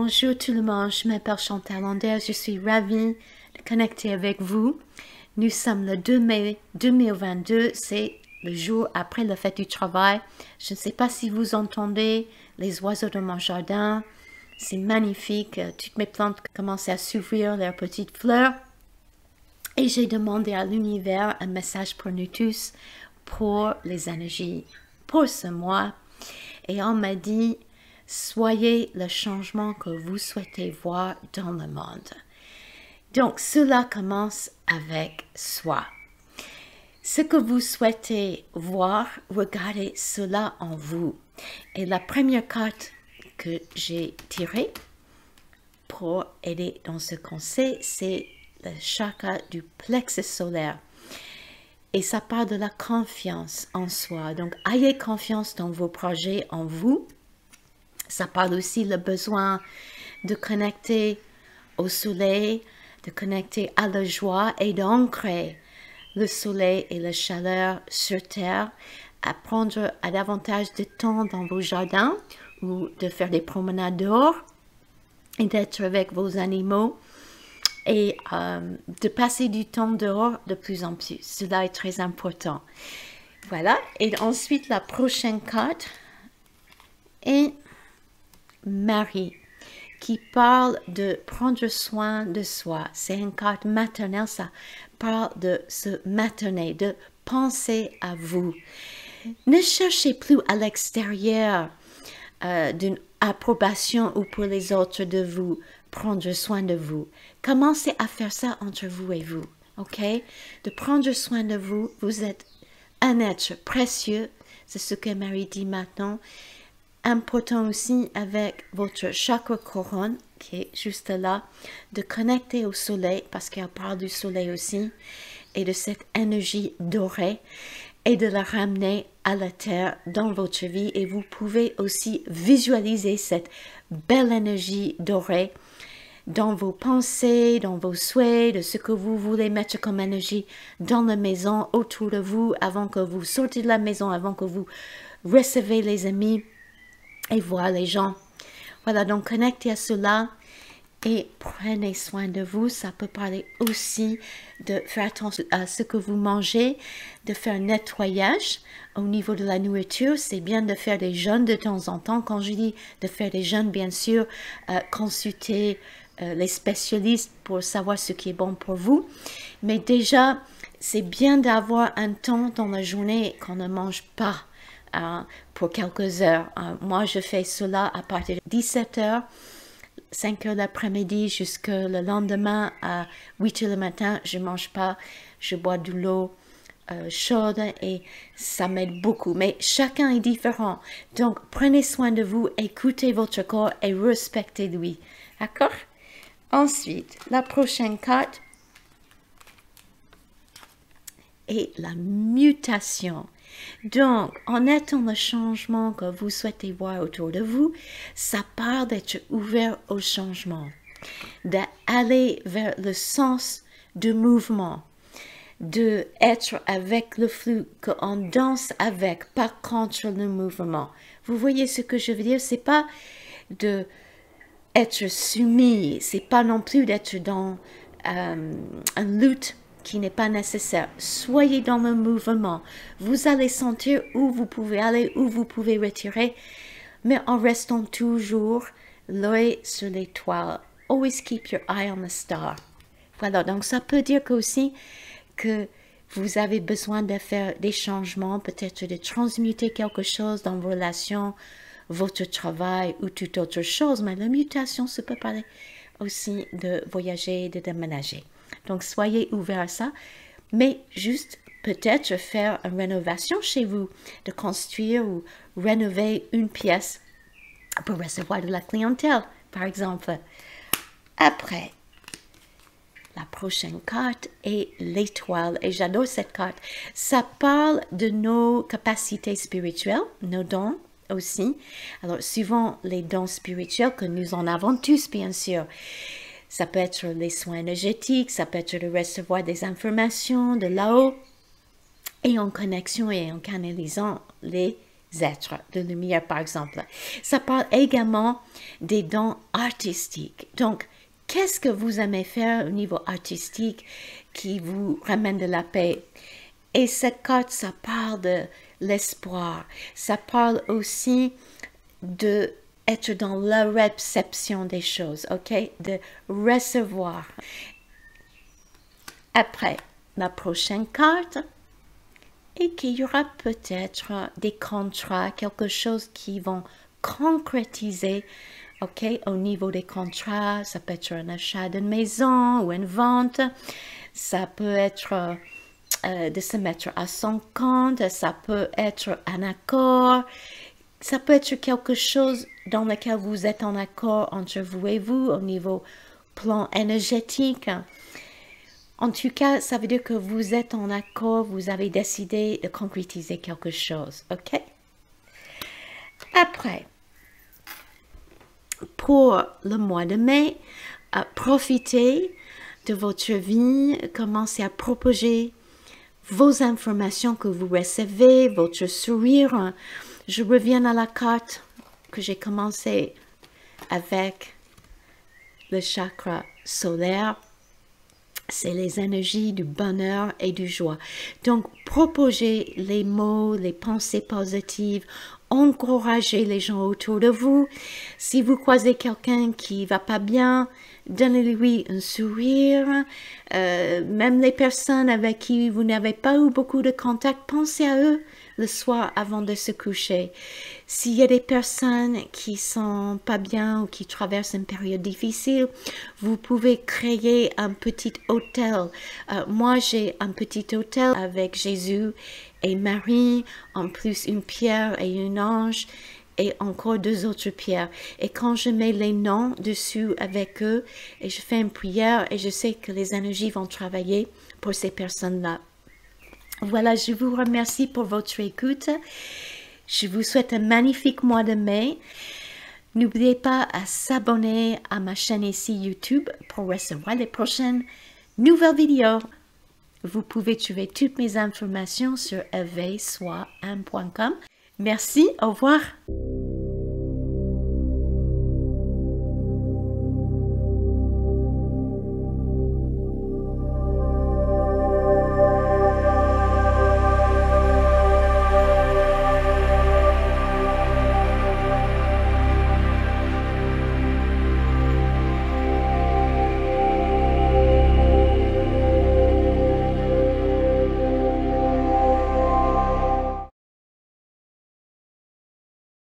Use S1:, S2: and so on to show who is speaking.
S1: Bonjour tout le monde, je m'appelle Chantal Lander, je suis ravie de connecter avec vous. Nous sommes le 2 mai 2022, c'est le jour après la fête du travail. Je ne sais pas si vous entendez les oiseaux de mon jardin, c'est magnifique. Toutes mes plantes commencent à s'ouvrir leurs petites fleurs. Et j'ai demandé à l'univers un message pour nous tous, pour les énergies, pour ce mois. Et on m'a dit, soyez le changement que vous souhaitez voir dans le monde. Donc, cela commence avec soi. Ce que vous souhaitez voir, regardez cela en vous. Et la première carte que j'ai tirée pour aider dans ce conseil, c'est le chakra du plexus solaire. Et ça parle de la confiance en soi. Donc, ayez confiance dans vos projets, en vous. Ça parle aussi le besoin de connecter au soleil, de connecter à la joie et d'ancrer le soleil et la chaleur sur terre, à prendre davantage de temps dans vos jardins ou de faire des promenades dehors et d'être avec vos animaux et de passer du temps dehors de plus en plus. Cela est très important. Voilà. Et ensuite, la prochaine carte est Marie, qui parle de prendre soin de soi. C'est une carte maternelle, ça parle de se materner, de penser à vous. Ne cherchez plus à l'extérieur d'une approbation ou pour les autres de vous prendre soin de vous. Commencez à faire ça entre vous et vous, ok? De prendre soin de vous, vous êtes un être précieux, c'est ce que Marie dit maintenant. Important aussi avec votre chakra couronne qui est juste là, de connecter au soleil parce qu'elle parle du soleil aussi et de cette énergie dorée et de la ramener à la terre dans votre vie et vous pouvez aussi visualiser cette belle énergie dorée dans vos pensées, dans vos souhaits, de ce que vous voulez mettre comme énergie dans la maison, autour de vous, avant que vous sortez de la maison, avant que vous recevez les amis et voir les gens. Voilà, donc connectez à cela et prenez soin de vous. Ça peut parler aussi de faire attention à ce que vous mangez, de faire un nettoyage au niveau de la nourriture. C'est bien de faire des jeûnes de temps en temps. Quand je dis de faire des jeûnes, bien sûr, consultez les spécialistes pour savoir ce qui est bon pour vous. Mais déjà, c'est bien d'avoir un temps dans la journée qu'on ne mange pas. Pour quelques heures. Moi, je fais cela à partir de 17 h, 5 h l'après-midi jusqu'à le lendemain à 8 h le matin. Je ne mange pas, je bois de l'eau chaude et ça m'aide beaucoup. Mais chacun est différent. Donc, prenez soin de vous, écoutez votre corps et respectez-lui. D'accord? Ensuite, la prochaine carte est la mutation. Donc, en étant le changement que vous souhaitez voir autour de vous, ça parle d'être ouvert au changement, d'aller vers le sens du mouvement, d'être avec le flux, qu'on danse avec, pas contre le mouvement. Vous voyez ce que je veux dire? C'est pas de être soumis, c'est pas non plus d'être dans une lutte qui n'est pas nécessaire. Soyez dans le mouvement. Vous allez sentir où vous pouvez aller, où vous pouvez retirer, mais en restant toujours l'œil sur l'étoile. Always keep your eye on the star. Voilà, donc ça peut dire aussi que vous avez besoin de faire des changements, peut-être de transmuter quelque chose dans vos relations, votre travail ou toute autre chose, mais la mutation, ça peut parler aussi de voyager, de déménager. Donc, soyez ouverts à ça, mais juste peut-être faire une rénovation chez vous, de construire ou rénover une pièce pour recevoir de la clientèle, par exemple. Après, la prochaine carte est l'étoile, et j'adore cette carte. Ça parle de nos capacités spirituelles, nos dons aussi. Alors, souvent, les dons spirituels que nous en avons tous, bien sûr. Ça peut être les soins énergétiques, ça peut être de recevoir des informations de là-haut et en connexion et en canalisant les êtres de lumière, par exemple. Ça parle également des dons artistiques. Donc, qu'est-ce que vous aimez faire au niveau artistique qui vous ramène de la paix? Et cette carte, ça parle de l'espoir. Ça parle aussi de être dans la réception des choses, ok? De recevoir. Après, la prochaine carte, et qu'il y aura peut-être des contrats, quelque chose qui vont concrétiser, ok? Au niveau des contrats, ça peut être un achat d'une maison ou une vente, ça peut être de se mettre à son compte, ça peut être un accord, ça peut être quelque chose dans lequel vous êtes en accord entre vous et vous au niveau plan énergétique. En tout cas, ça veut dire que vous êtes en accord, vous avez décidé de concrétiser quelque chose, ok? Après, pour le mois de mai, profitez de votre vie, commencez à propager vos informations que vous recevez, votre sourire. Je reviens à la carte que j'ai commencé avec le chakra solaire. C'est les énergies du bonheur et du joie. Donc, propagez les mots, les pensées positives, encouragez les gens autour de vous. Si vous croisez quelqu'un qui va pas bien, donnez-lui un sourire. Même les personnes avec qui vous n'avez pas eu beaucoup de contact, pensez à eux le soir avant de se coucher. S'il y a des personnes qui sont pas bien ou qui traversent une période difficile, vous pouvez créer un petit hôtel. Moi, j'ai un petit hôtel avec Jésus et Marie, en plus une pierre et un ange, et encore 2 autres pierres. Et quand je mets les noms dessus avec eux, et je fais une prière, et je sais que les énergies vont travailler pour ces personnes-là. Voilà, je vous remercie pour votre écoute. Je vous souhaite un magnifique mois de mai. N'oubliez pas à s'abonner à ma chaîne ici YouTube pour recevoir les prochaines nouvelles vidéos. Vous pouvez trouver toutes mes informations sur éveilsoi1.com. Merci, au revoir.